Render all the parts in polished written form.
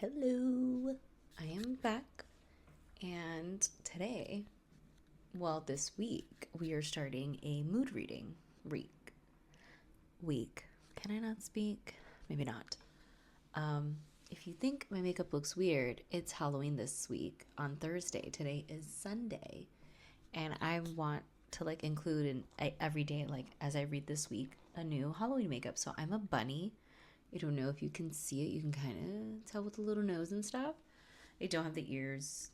Hello, I am back, and today, this week, we are starting a mood reading week. Can I not speak? Maybe not. Um, if you think my makeup looks weird, it's Halloween this week on Thursday. Today is Sunday, and I want to include every day, as I read this week, a new Halloween makeup. So I'm a bunny. I don't know if you can see it. You can kind of tell with the little nose and stuff. I don't have the ears.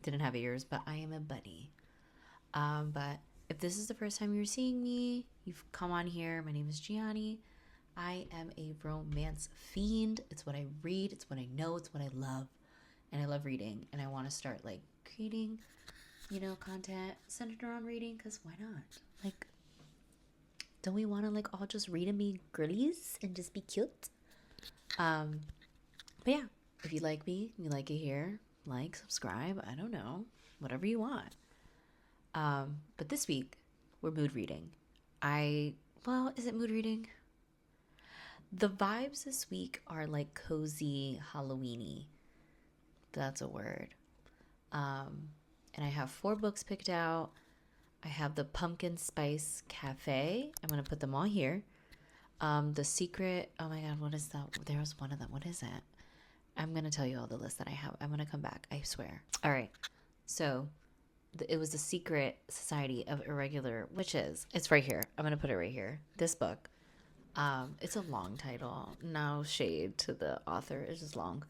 Didn't have ears, but I am a bunny. But if this is the first time you're seeing me, you've come on here. My name is Gianni. I am a romance fiend. It's what I read. It's what I know. It's what I love. And I love reading. And I want to start creating, content centered around reading. Because why not? Don't we want to all just read and be girlies and just be cute? But yeah, if you like me, you like it here, subscribe, I don't know, whatever you want. But this week we're mood reading. Is it mood reading? The vibes this week are cozy, Halloweeny. That's a word. And I have 4 books picked out. I have the Pumpkin Spice Cafe. I'm going to put them all here. The Secret. Oh my God, what is that? There was one of them. What is it? I'm going to tell you all the list that I have. I'm going to come back. I swear. All right. So it was the Secret Society of Irregular Witches. It's right here. I'm going to put it right here. This book. It's a long title. No shade to the author. It's just long.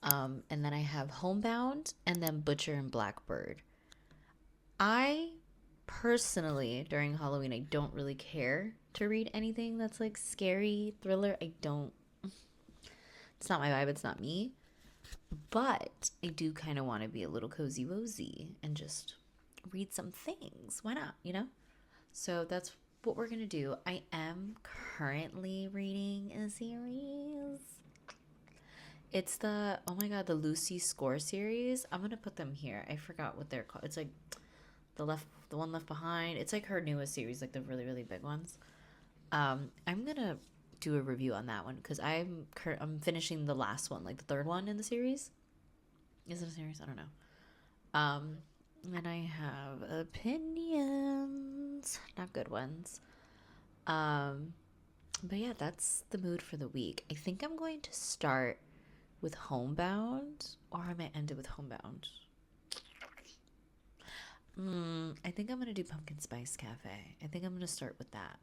And then I have Homebound and then Butcher and Blackbird. I personally, during Halloween, I don't really care to read anything that's scary, thriller. It's not my vibe. It's not me. But I do kind of want to be a little cozy wozy and just read some things. Why not, So that's what we're going to do. I am currently reading a series. It's the Lucy Score series. I'm going to put them here. I forgot what they're called. It's the one left behind. It's her newest series, the really, really big ones. I'm going to do a review on that one because I'm finishing the last one, the third one in the series. Is it a series? I don't know. And I have opinions, not good ones. But yeah, that's the mood for the week. I think I'm going to start with Homebound, or I might end it with Homebound. I think I'm going to do Pumpkin Spice Cafe. I think I'm going to start with that.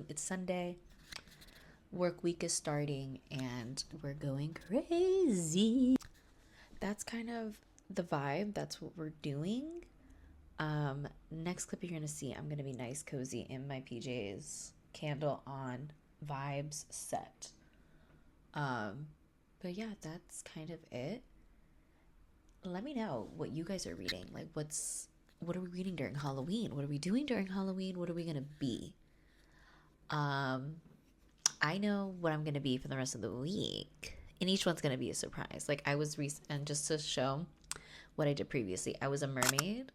It's Sunday. Work week is starting and we're going crazy. That's kind of the vibe. That's what we're doing. Next clip you're going to see, I'm going to be nice, cozy in my PJs, candle on, vibes set. But yeah, that's kind of it. Let me know what you guys are reading. What are we reading during Halloween? What are we doing during Halloween? What are we going to be? I know what I'm going to be for the rest of the week. And each one's going to be a surprise. And just to show what I did previously, I was a mermaid.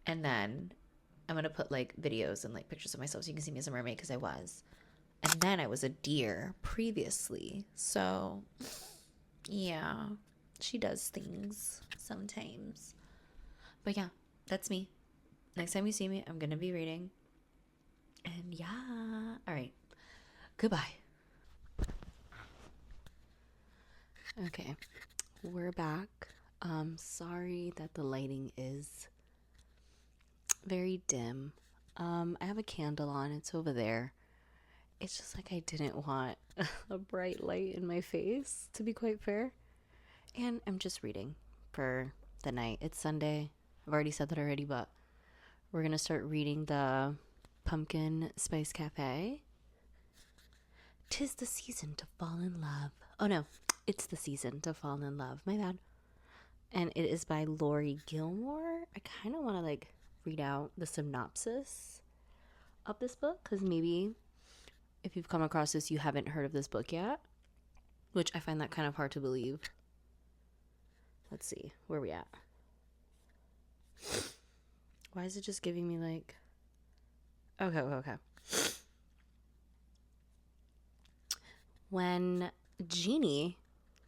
And then I'm going to put videos and pictures of myself so you can see me as a mermaid because I was. And then I was a deer previously. So, yeah, she does things sometimes. But yeah, that's me. Next time you see me, I'm going to be reading. And yeah, all right. Goodbye. Okay, we're back. Sorry that the lighting is very dim. I have a candle on. It's over there. It's just I didn't want a bright light in my face, to be quite fair. And I'm just reading for the night. It's Sunday. I've already said that already, but we're going to start reading the Pumpkin Spice Cafe. 'Tis the season to fall in love. Oh no, it's the season to fall in love. My bad. And it is by Lori Gilmore. I kind of want to read out the synopsis of this book because maybe if you've come across this, you haven't heard of this book yet, which I find that kind of hard to believe. Let's see, where are we at? Why is it just giving me okay. When Jeannie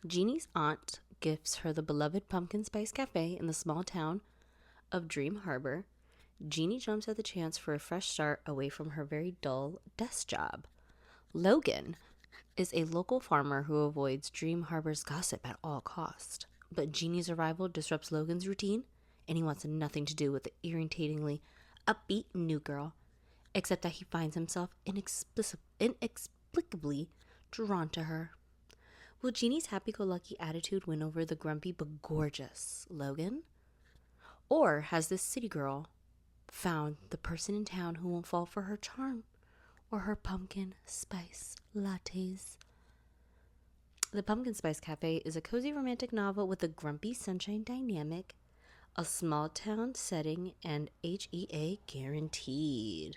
Jeannie's aunt gifts her the beloved Pumpkin Spice Cafe in the small town of Dream Harbor. Jeannie jumps at the chance for a fresh start away from her very dull desk job. Logan is a local farmer who avoids Dream Harbor's gossip at all cost. But Jeannie's arrival disrupts Logan's routine, and he wants nothing to do with the irritatingly upbeat new girl, except that he finds himself inexplicably drawn to her. Will Jeannie's happy-go-lucky attitude win over the grumpy but gorgeous Logan? Or has this city girl found the person in town who won't fall for her charm or her pumpkin spice lattes? The Pumpkin Spice Cafe is a cozy romantic novel with a grumpy sunshine dynamic, a small town setting, and HEA guaranteed.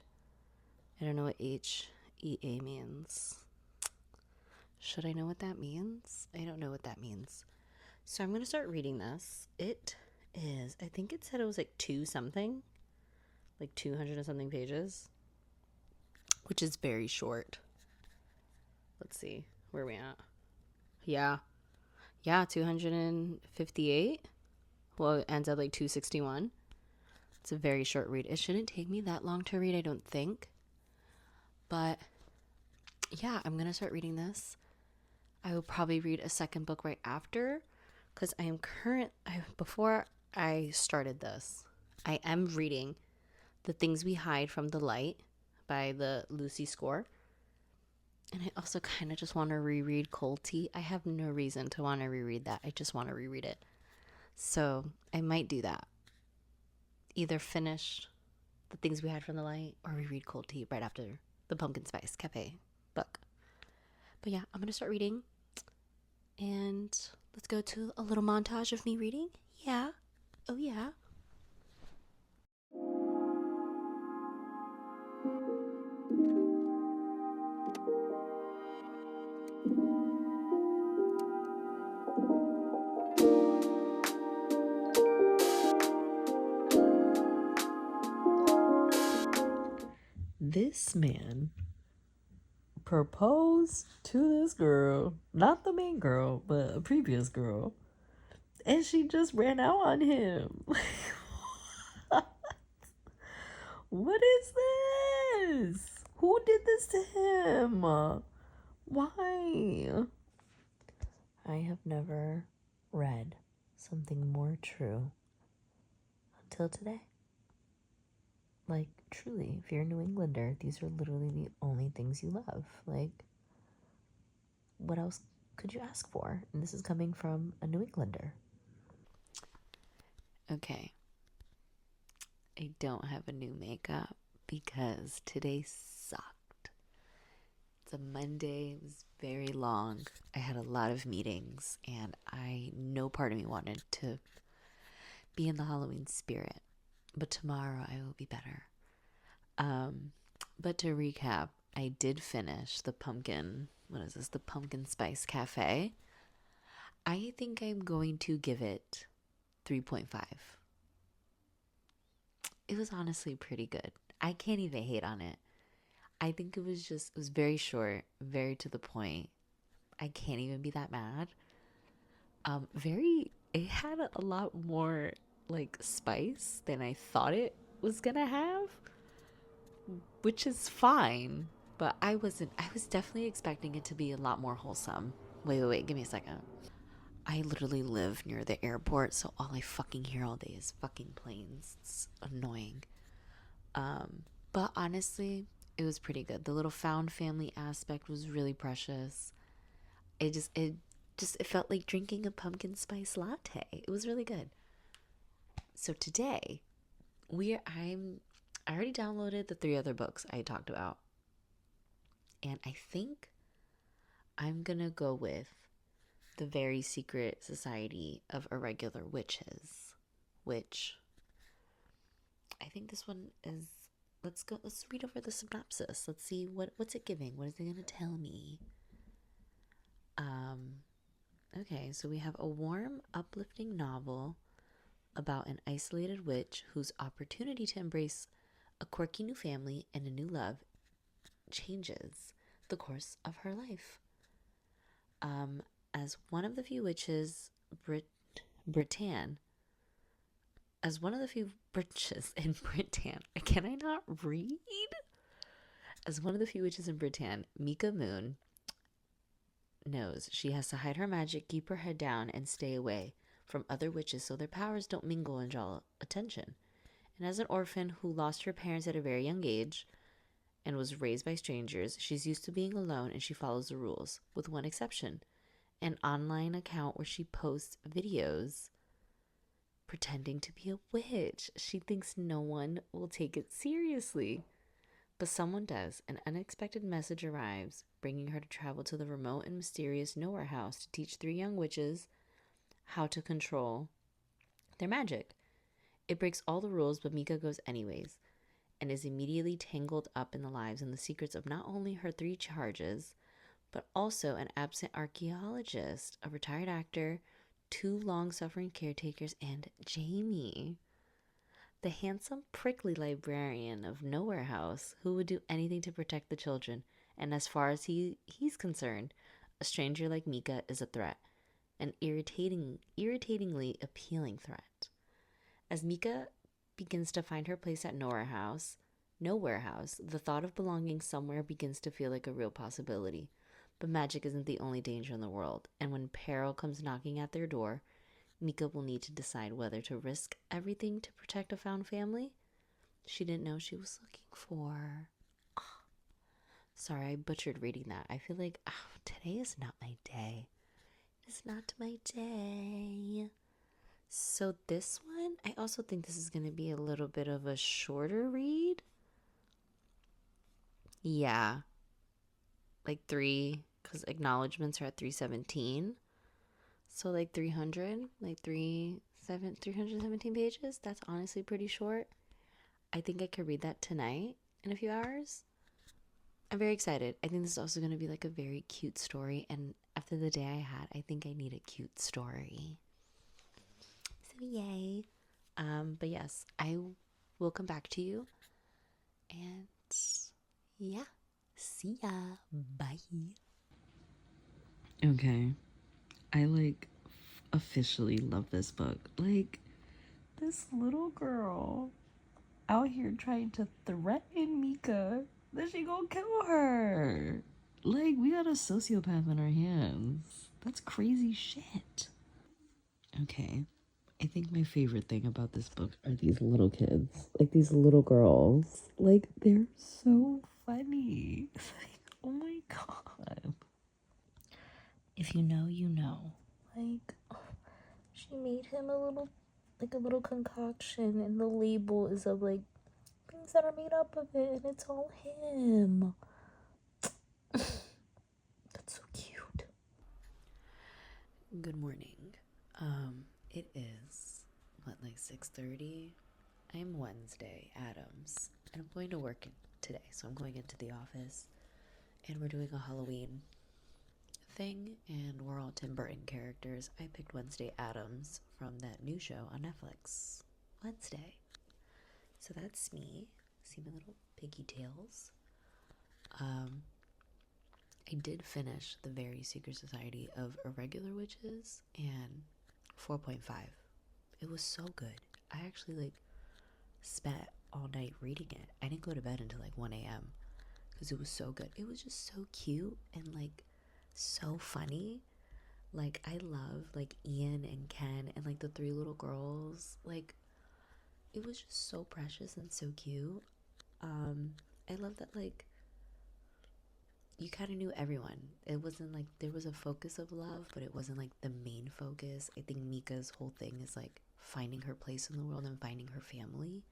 I don't know what HEA means. Should I know what that means? I don't know what that means. So I'm going to start reading this. It is, I think it said it was like 200 and something pages, which is very short. Let's see, where are we at? Yeah, 258. Well, it ends at like 261. It's a very short read. It shouldn't take me that long to read, I don't think. But yeah, I'm going to start reading this. I will probably read a second book right after, because before I started this, I am reading The Things We Hide from the Light by the Lucy Score. And I also kind of just want to reread Cold Tea. I have no reason to want to reread that. I just want to reread it. So I might do that. Either finish The Things We Hide from the Light or reread Cold Tea right after the Pumpkin Spice Cafe book. But yeah, I'm going to start reading. And let's go to a little montage of me reading. Yeah. Oh, yeah. This man proposed to this girl, not the main girl, but a previous girl, and she just ran out on him. What is this? Who did this to him? Why? I have never read something more true until today. Like, truly, if you're a New Englander, these are literally the only things you love. Like, what else could you ask for? And this is coming from a New Englander. Okay. I don't have a new makeup because today sucked. It's a Monday. It was very long. I had a lot of meetings, and no part of me wanted to be in the Halloween spirit. But tomorrow I will be better. But to recap, I did finish the Pumpkin Spice Cafe. I think I'm going to give it 3.5. It was honestly pretty good. I can't even hate on it. I think it was very short, very to the point. I can't even be that mad. It had a lot more like spice than I thought it was gonna have, which is fine. But I was definitely expecting it to be a lot more wholesome. Wait, give me a second. I literally live near the airport, so all I fucking hear all day is fucking planes. It's annoying. But honestly, it was pretty good. The little found family aspect was really precious. It felt like drinking a pumpkin spice latte. It was really good. So today, I already downloaded the 3 other books I talked about. And I think I'm going to go with The Very Secret Society of Irregular Witches, which I think this one is. Let's read over the synopsis. Let's see what's it giving. What is it going to tell me? Okay, so we have a warm, uplifting novel about an isolated witch whose opportunity to embrace a quirky new family and a new love changes the course of her life. as one of the few witches, Britain, as one of the few witches in Britain, can I not read? As one of the few witches in Britain, Mika Moon knows she has to hide her magic, keep her head down, and stay away from other witches so their powers don't mingle and draw attention. And as an orphan who lost her parents at a very young age and was raised by strangers, she's used to being alone and she follows the rules, with one exception: an online account where she posts videos pretending to be a witch. She thinks no one will take it seriously. But someone does. An unexpected message arrives, bringing her to travel to the remote and mysterious Nowhere House to teach 3 young witches how to control their magic. It breaks all the rules, but Mika goes anyways, and is immediately tangled up in the lives and the secrets of not only her 3 charges, but also an absent archaeologist, a retired actor, 2 long-suffering caretakers, and Jamie, the handsome, prickly librarian of Nowhere House, who would do anything to protect the children. And as far as he's concerned, a stranger like Mika is a threat, an irritatingly appealing threat. As Mika begins to find her place at Nowhere House, the thought of belonging somewhere begins to feel like a real possibility. But magic isn't the only danger in the world, and when peril comes knocking at their door, Mika will need to decide whether to risk everything to protect a found family she didn't know she was looking for. Oh, sorry, I butchered reading that. I feel like today is not my day. It's not my day. So this one, I also think this is going to be a little bit of a shorter read. Yeah. Like 3, because acknowledgements are at 317. So like 300, like 317 pages. That's honestly pretty short. I think I could read that tonight in a few hours. I'm very excited. I think this is also going to be like a very cute story. And after the day I had, I think I need a cute story. So yay. But yes, I will come back to you. And yeah, see ya. Bye. Okay. I like officially love this book. Like, this little girl out here trying to threaten Mika that she gonna kill her. Like, we got a sociopath in our hands. That's crazy shit. Okay. I think my favorite thing about this book are these little kids. Like, these little girls. Like, they're so funny. Like, oh my god. If you know, you know. Like, she made him a little concoction, and the label is of like things that are made up of it, and it's all him. That's so cute. Good morning. It is like 6:30. I'm Wednesday, Adams, and I'm going to work today. So I'm going into the office, and we're doing a Halloween thing, and we're all Tim Burton characters. I picked Wednesday Addams from that new show on Netflix, Wednesday. So that's me. See my little piggy tails. I did finish The Very Secret Society of Irregular Witches and 4.5. It was so good. I actually spent all night reading it. I didn't go to bed until 1 a.m. because it was so good. It was just so cute and so funny. I love Ian and Ken and the 3 little girls. It was just so precious and so cute. I love that you kind of knew everyone. It wasn't there was a focus of love, but it wasn't the main focus. I think Mika's whole thing is finding her place in the world and finding her family.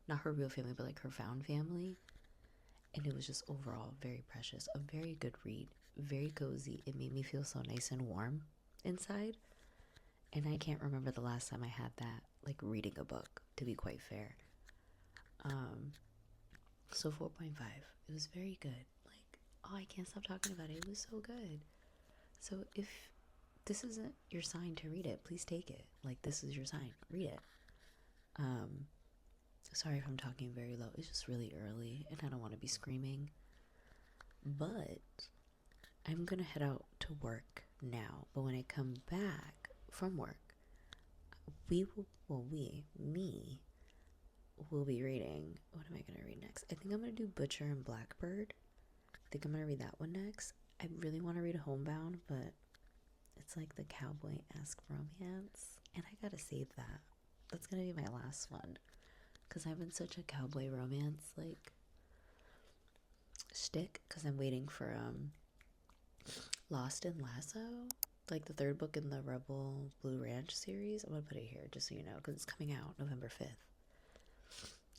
Not her real family, but her found family. And it was just overall very precious. A very good read. Very cozy. It made me feel so nice and warm inside. And I can't remember the last time I had that, reading a book, to be quite fair. So 4.5. It was very good. I can't stop talking about it. It was so good. So if this isn't your sign to read it, please take it. This is your sign. Read it. Sorry if I'm talking very low. It's just really early and I don't want to be screaming. But I'm gonna head out to work now. But when I come back from work, we will, well, me, will be reading. What am I going to read next? I think I'm going to do Butcher and Blackbird. I think I'm going to read that one next. I really want to read Homebound, but it's like the cowboy-esque romance, and I gotta save that. That's gonna be my last one, because I've been such a cowboy romance like shtick, because I'm waiting for Lost in Lasso, like the third book in the Rebel Blue Ranch series. I'm gonna put it here just so you know, because it's coming out November 5th,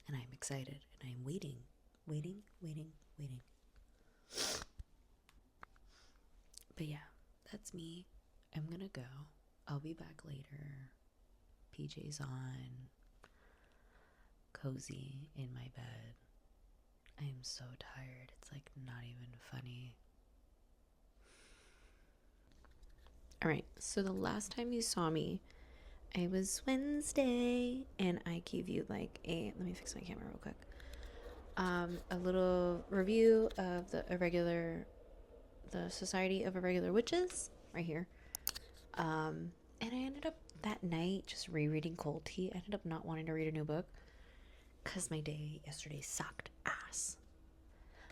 and I'm excited, and I'm waiting. But yeah, that's me. I'm gonna go. I'll be back later. PJ's on, cozy in my bed. I am so tired. It's like not even funny. All right, so the last time you saw me, it was Wednesday, and I gave you like let me fix my camera real quick. A little review of the Society of Irregular Witches, right here. And I ended up that night just rereading Cold Tea. I ended up not wanting to read a new book because my day yesterday sucked ass.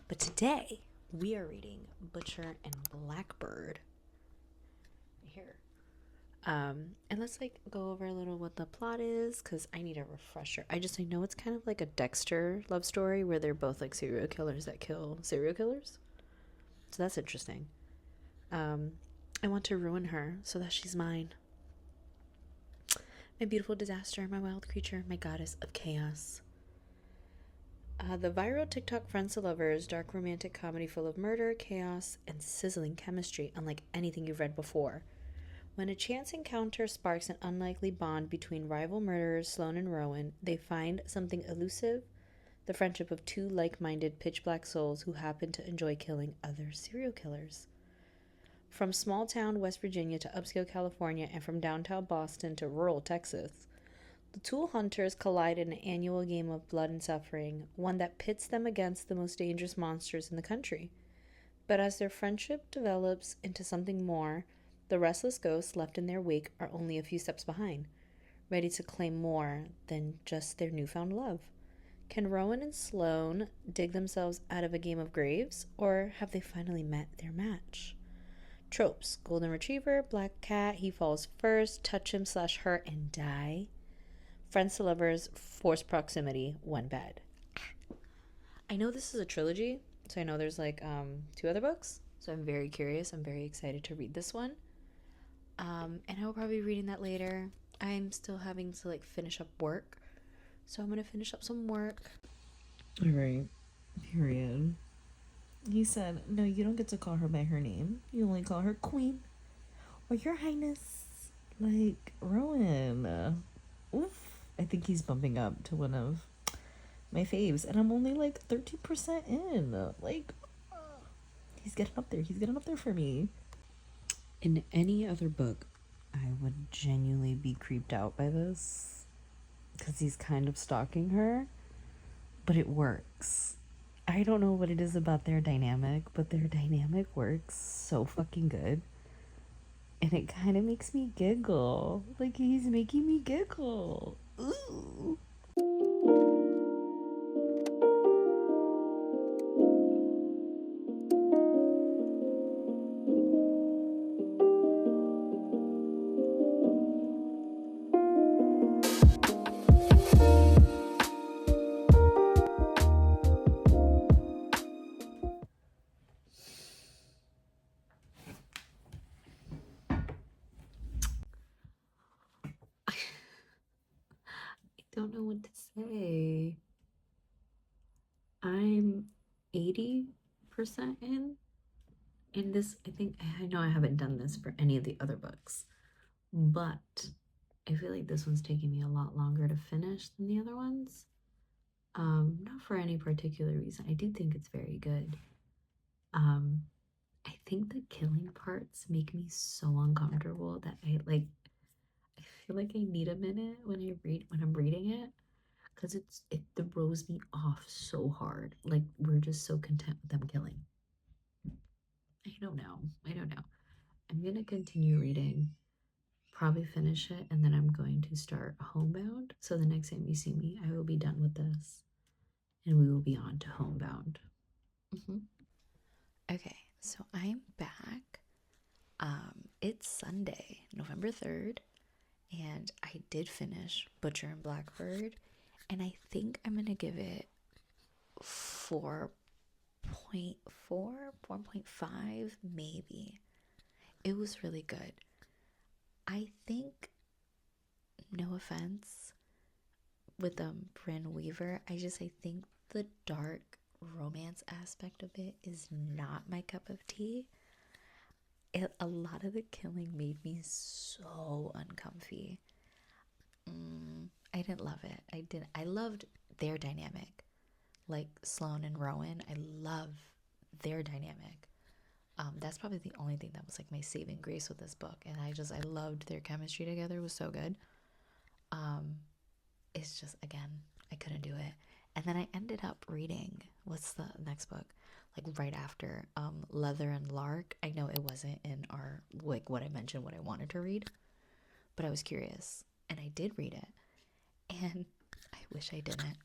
But today we are reading Butcher and Blackbird. Here. And let's like go over a little what the plot is, because I need a refresher. I know it's kind of like a Dexter love story where they're both like serial killers that kill serial killers. So that's interesting. I want to ruin her so that she's mine. My beautiful disaster, my wild creature, my goddess of chaos. The viral TikTok Friends to Lovers dark romantic comedy full of murder, chaos, and sizzling chemistry unlike anything you've read before. When a chance encounter sparks an unlikely bond between rival murderers Sloane and Rowan, they find something elusive, the friendship of two like-minded pitch-black souls who happen to enjoy killing other serial killers. From small-town West Virginia to upscale California, and from downtown Boston to rural Texas, the Tool Hunters collide in an annual game of blood and suffering, one that pits them against the most dangerous monsters in the country. But as their friendship develops into something more, the restless ghosts left in their wake are only a few steps behind, ready to claim more than just their newfound love. Can Rowan and Sloane dig themselves out of a game of graves, or have they finally met their match? Tropes: golden retriever, black cat, he falls first, touch him / her and die. Friends to lovers, forced proximity, one bed. I know this is a trilogy, so I know there's like 2 other books. So I'm very curious. I'm very excited to read this one. And I will probably be reading that later. I'm still having to like finish up work, so I'm gonna finish up some work. All right. Period. He said, no, you don't get to call her by her name. You only call her Queen or Your Highness. Like, Rowan. Oof. I think he's bumping up to one of my faves, and I'm only like 30% in. Like, he's getting up there. He's getting up there for me. In any other book, I would genuinely be creeped out by this because he's kind of stalking her, but it works. I don't know what it is about their dynamic, but their dynamic works so fucking good. And it kind of makes me giggle. Like, he's making me giggle. Ooh. I don't know what to say. I'm 80% in. And this, I know I haven't done this for any of the other books, but I feel like this one's taking me a lot longer to finish than the other ones. Not for any particular reason. I do think it's very good. I think the killing parts make me so uncomfortable that I feel like I need a minute when I'm reading it, because it throws me off so hard. Like, we're just so content with them killing. I don't know. I'm going to continue reading, probably finish it, and then I'm going to start Homebound. So the next time you see me, I will be done with this and we will be on to Homebound. Mm-hmm. Okay, so I'm back. It's Sunday, November 3rd, and I did finish Butcher and Blackbird, and I think I'm gonna give it 4.4, 4.5, maybe. It was really good. I think, no offense with Bryn Weaver, I think the dark romance aspect of it is not my cup of tea. A lot of the killing made me so uncomfy. I didn't love it. I loved their dynamic, like Sloane and Rowan. I love their dynamic. That's probably the only thing that was like my saving grace with this book, and I loved their chemistry together. It was so good. It's just, again, I couldn't do it. And then I ended up reading, what's the next book? Like right after Leather and Lark. I know it wasn't in our, like, what I mentioned, what I wanted to read, but I was curious and I did read it. And I wish I didn't.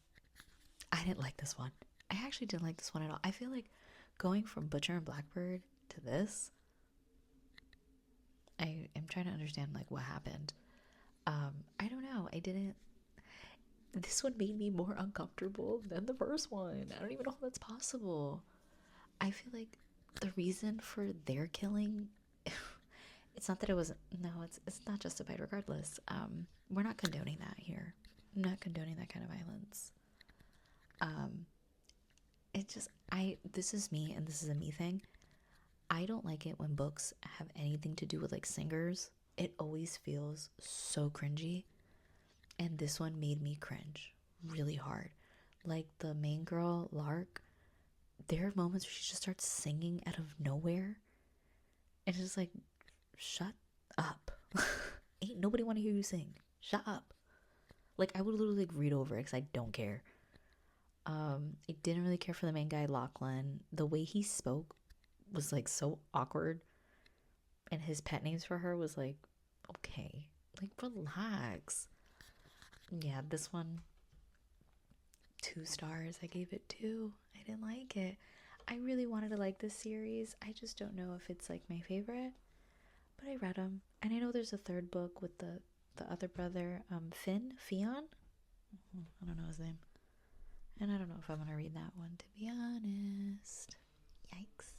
I didn't like this one. I actually didn't like this one at all. I feel like going from Butcher and Blackbird to this, I am trying to understand like what happened. I don't know. I didn't. This one made me more uncomfortable than the first one. I don't even know how that's possible. I feel like the reason for their killing, it's not that it wasn't. No, it's not justified. Regardless, we're not condoning that here. I'm not condoning that kind of violence. Um, it just this is me, and this is a me thing. I don't like it when books have anything to do with like singers. It always feels so cringy, and this one made me cringe really hard. Like the main girl, Lark, there are moments where she just starts singing out of nowhere, and it's just like, shut up. Ain't nobody want to hear you sing. Shut up. Like, I would literally like read over it because I don't care. I didn't really care for the main guy, Lachlan. The way he spoke was like so awkward, and his pet names for her was like, okay, like relax. Yeah, this one, 2 stars. I gave it 2. I didn't like it. I really wanted to like this series. I just don't know if it's like my favorite, but I read them, and I know there's a third book with the other brother, Fionn. I don't know his name, and I don't know if I'm gonna read that one, to be honest. Yikes.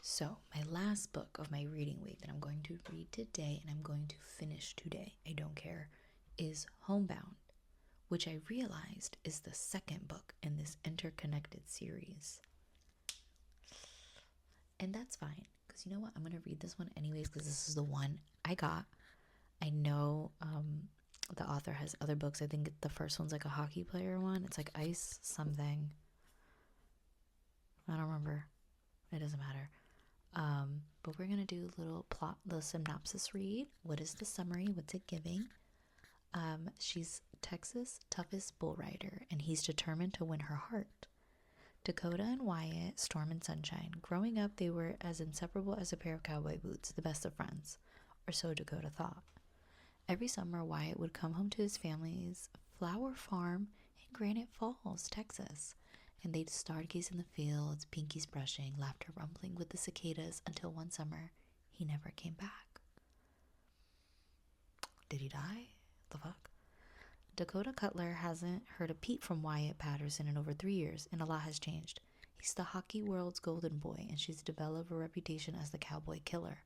So, my last book of my reading week that I'm going to read today and I'm going to finish today, I don't care, is Homebound, which I realized is the second book in this interconnected series. And that's fine, because you know what? I'm going to read this one anyways, because this is the one I got. I know the author has other books. I think the first one's like a hockey player one. It's like Ice something. I don't remember. It doesn't matter. But we're gonna do a little plot, the synopsis read. What is the summary? What's it giving? She's Texas' toughest bull rider, and he's determined to win her heart. Dakota and Wyatt, Storm and Sunshine. Growing up, they were as inseparable as a pair of cowboy boots, the best of friends, or so Dakota thought. Every summer, Wyatt would come home to his family's flower farm in Granite Falls, Texas, and they'd stargaze in the fields, pinkies brushing, laughter rumbling with the cicadas, until one summer he never came back. Did he die? The fuck? Dakota Cutler hasn't heard a peep from Wyatt Patterson in over 3 years, and a lot has changed. He's the hockey world's golden boy, and she's developed a reputation as the cowboy killer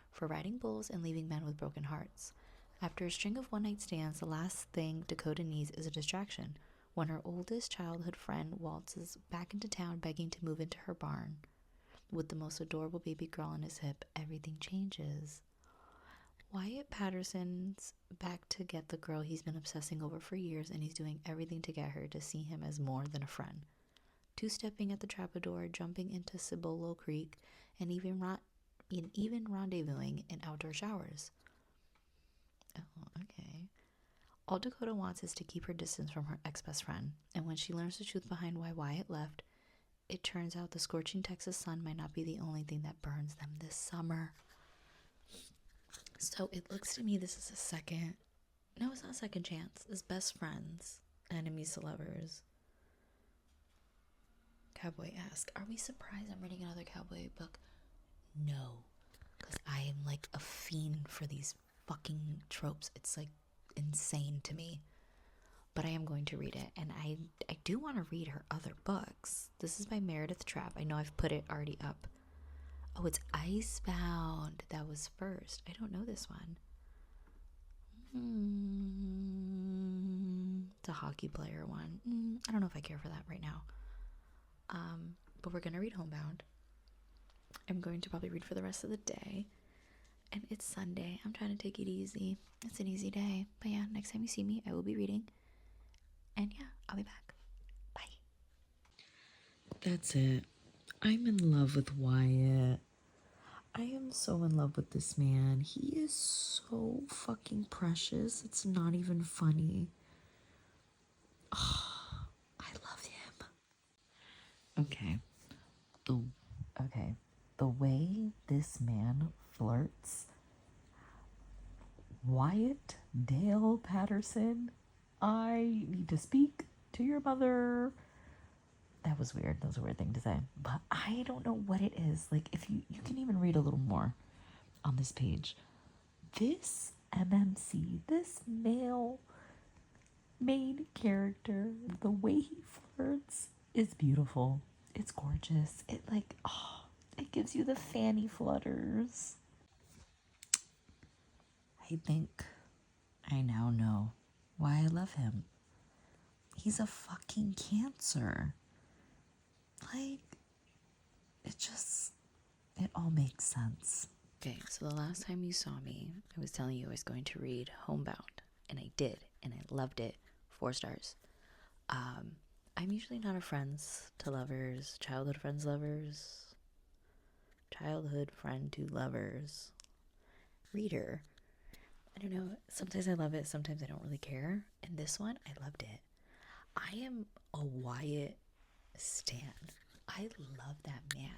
for riding bulls and leaving men with broken hearts. After a string of one-night stands, the last thing Dakota needs is a distraction. When her oldest childhood friend waltzes back into town begging to move into her barn, with the most adorable baby girl on his hip, everything changes. Wyatt Patterson's back to get the girl he's been obsessing over for years, and he's doing everything to get her to see him as more than a friend. Two-stepping at the trapdoor, jumping into Cibolo Creek, and even rendezvousing in outdoor showers. Oh, okay. All Dakota wants is to keep her distance from her ex-best friend, and when she learns the truth behind why Wyatt left, it turns out the scorching Texas sun might not be the only thing that burns them this summer. So it looks to me this is a second. No, it's not a second chance. It's best friends, enemies to lovers. Cowboy-esque. Are we surprised I'm reading another cowboy book? No, because I am like a fiend for these fucking tropes. It's like insane to me. But I am going to read it, and I do want to read her other books. This is by Meredith Trapp. I know I've put it already up. Oh, it's Icebound. That was first. I don't know this one. It's a hockey player one. I don't know if I care for that right now. But we're gonna read Homebound. I'm going to probably read for the rest of the day. And it's Sunday. I'm trying to take it easy. It's an easy day. But yeah, next time you see me, I will be reading. And yeah, I'll be back. Bye. That's it. I'm in love with Wyatt. I am so in love with this man. He is so fucking precious. It's not even funny. Oh, I love him. Okay. The way this man flirts. Wyatt Dale Patterson, I need to speak to your mother. That was weird. That was a weird thing to say. But I don't know what it is. Like, if you can even read a little more on this page. This MMC, this male main character, the way he flirts is beautiful. It's gorgeous. It gives you the fanny flutters. I think I now know why I love him. He's a fucking Cancer. Like, it all makes sense. Okay, so the last time you saw me, I was telling you I was going to read Homebound, and I did, and I loved it. 4 stars. I'm usually not a friends to lovers, childhood friends lovers, childhood friend to lovers reader. I don't know, sometimes I love it, sometimes I don't really care. And this one, I loved it. I am a Wyatt stan. I love that man.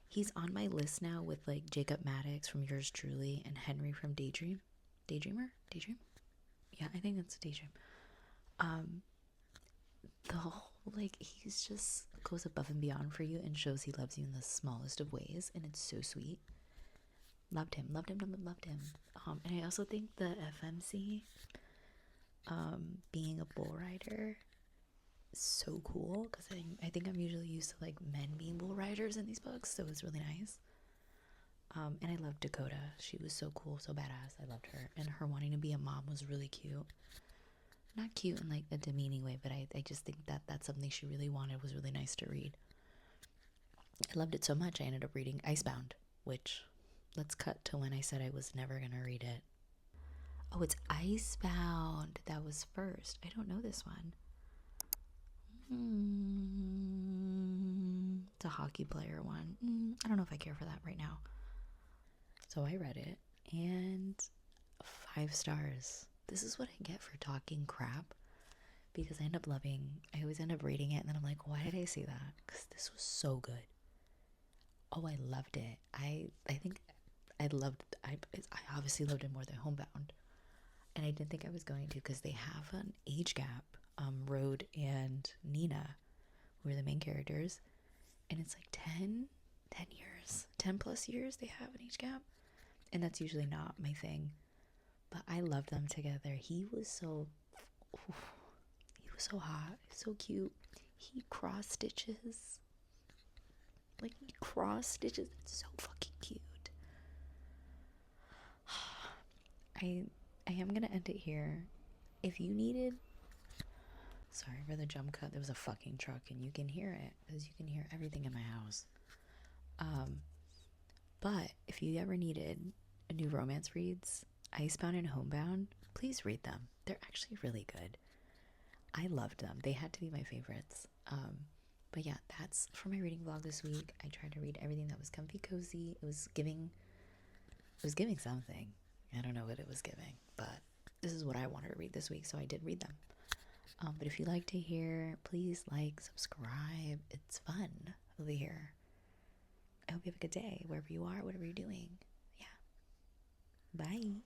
He's on my list now with like Jacob Maddox from Yours Truly and Henry from Daydream. Daydream? Yeah, I think that's Daydream. The whole, like, he's just goes above and beyond for you and shows he loves you in the smallest of ways, and it's so sweet. Loved him. And I also think the FMC, being a bull rider, is so cool, because I think I'm usually used to like men being bull riders in these books, so it's really nice. And I loved Dakota. She was so cool, so badass. I loved her, and her wanting to be a mom was really cute. Not cute in like a demeaning way, but I just think that that's something she really wanted. Was really nice to read. I loved it so much I ended up reading Icebound, which, let's cut to when I said I was never gonna read it. Oh, it's Icebound. That was first. I don't know this one. It's a hockey player one. I don't know if I care for that right now. So I read it, and 5 stars. This is what I get for talking crap, because I always end up reading it, and then I'm like, why did I say that? Because this was so good. Oh, I loved it. I think I obviously loved it more than Homebound, and I didn't think I was going to, because they have an age gap. Rode and Nina, who are the main characters, and it's like 10 years, 10 plus years they have an age gap, and that's usually not my thing. But I loved them together. He was so hot, so cute. He cross stitches. It's so fucking cute. I am gonna end it here. If you needed, sorry for the jump cut. There was a fucking truck, and you can hear it, because you can hear everything in my house. But if you ever needed a new romance reads, Icebound and Homebound, please read them. They're actually really good. I loved them. They had to be my favorites. But yeah, that's for my reading vlog this week. I tried to read everything that was comfy cozy. It was giving something. I don't know what it was giving, but this is what I wanted to read this week, so I did read them. But if you like to hear, please like, subscribe. It's fun over here. I hope you have a good day wherever you are, whatever you're doing. Yeah. Bye.